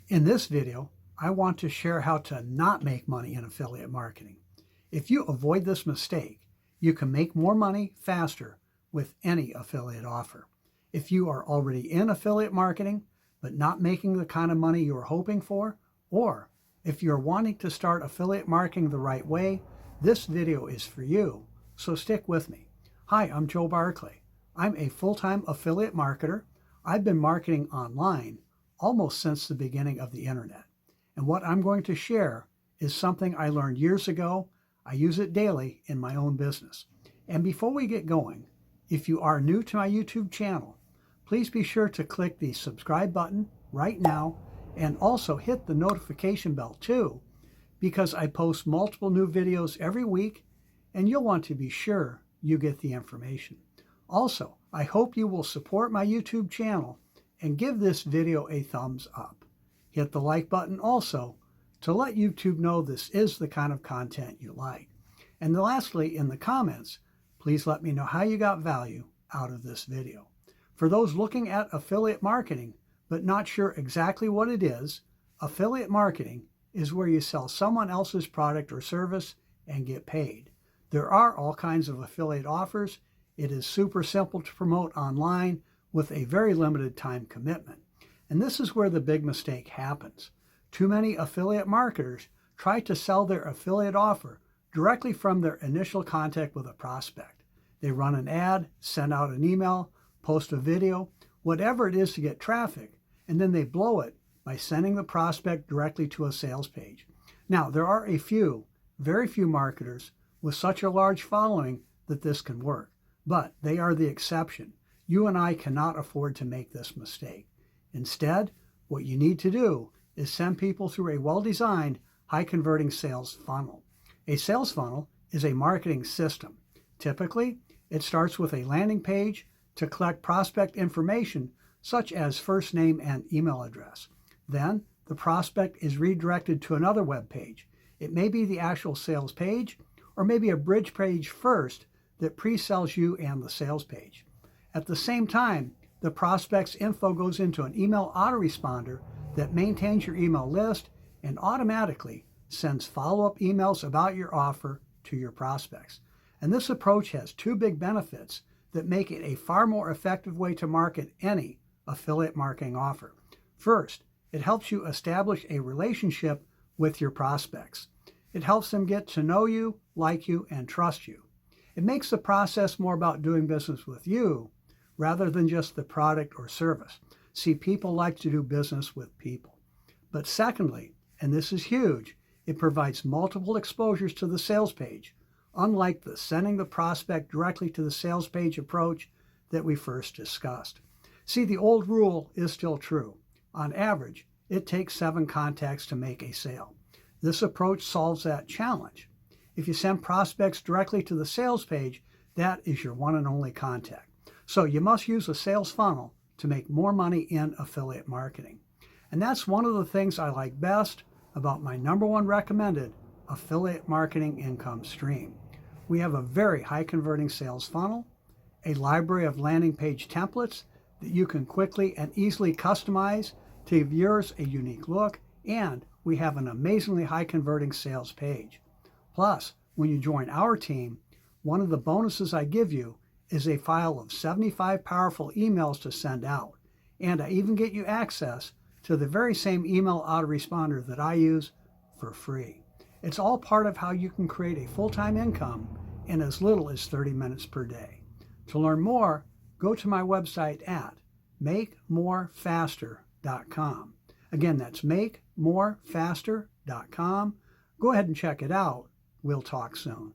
In this video, I want to share how to not make money in affiliate marketing. If you avoid this mistake, you can make more money faster with any affiliate offer. If you are already in affiliate marketing, but not making the kind of money you are hoping for, or if you're wanting to start affiliate marketing the right way, this video is for you, so stick with me. Hi, I'm Joe Barclay. I'm a full-time affiliate marketer. I've been marketing online almost since the beginning of the internet. And what I'm going to share is something I learned years ago. I use it daily in my own business. And before we get going, if you are new to my YouTube channel, please be sure to click the subscribe button right now and also hit the notification bell too, because I post multiple new videos every week and you'll want to be sure you get the information. Also, I hope you will support my YouTube channel and give this video a thumbs up. Hit the like button also to let YouTube know this is the kind of content you like. And lastly, in the comments, please let me know how you got value out of this video. For those looking at affiliate marketing but not sure exactly what it is, affiliate marketing is where you sell someone else's product or service and get paid. There are all kinds of affiliate offers. It is super simple to promote online with a very limited time commitment. And this is where the big mistake happens. Too many affiliate marketers try to sell their affiliate offer directly from their initial contact with a prospect. They run an ad, send out an email, post a video, whatever it is to get traffic, and then they blow it by sending the prospect directly to a sales page. Now, there are a few, very few marketers with such a large following that this can work, but they are the exception. You and I cannot afford to make this mistake. Instead, what you need to do is send people through a well-designed, high-converting sales funnel. A sales funnel is a marketing system. Typically, it starts with a landing page to collect prospect information such as first name and email address. Then, the prospect is redirected to another web page. It may be the actual sales page, or maybe a bridge page first that pre-sells you and the sales page. At the same time, the prospect's info goes into an email autoresponder that maintains your email list and automatically sends follow-up emails about your offer to your prospects. And this approach has two big benefits that make it a far more effective way to market any affiliate marketing offer. First, it helps you establish a relationship with your prospects. It helps them get to know you, like you, and trust you. It makes the process more about doing business with you rather than just the product or service. See, people like to do business with people. But secondly, and this is huge, it provides multiple exposures to the sales page, unlike the sending the prospect directly to the sales page approach that we first discussed. See, the old rule is still true. On average, it takes 7 contacts to make a sale. This approach solves that challenge. If you send prospects directly to the sales page, that is your one and only contact. So you must use a sales funnel to make more money in affiliate marketing. And that's one of the things I like best about my #1 recommended affiliate marketing income stream. We have a very high converting sales funnel, a library of landing page templates that you can quickly and easily customize to give yours a unique look, and we have an amazingly high converting sales page. Plus, when you join our team, one of the bonuses I give you is a file of 75 powerful emails to send out. And I even get you access to the very same email autoresponder that I use for free. It's all part of how you can create a full-time income in as little as 30 minutes per day. To learn more, go to my website at makemorefaster.com. Again, that's makemorefaster.com. Go ahead and check it out. We'll talk soon.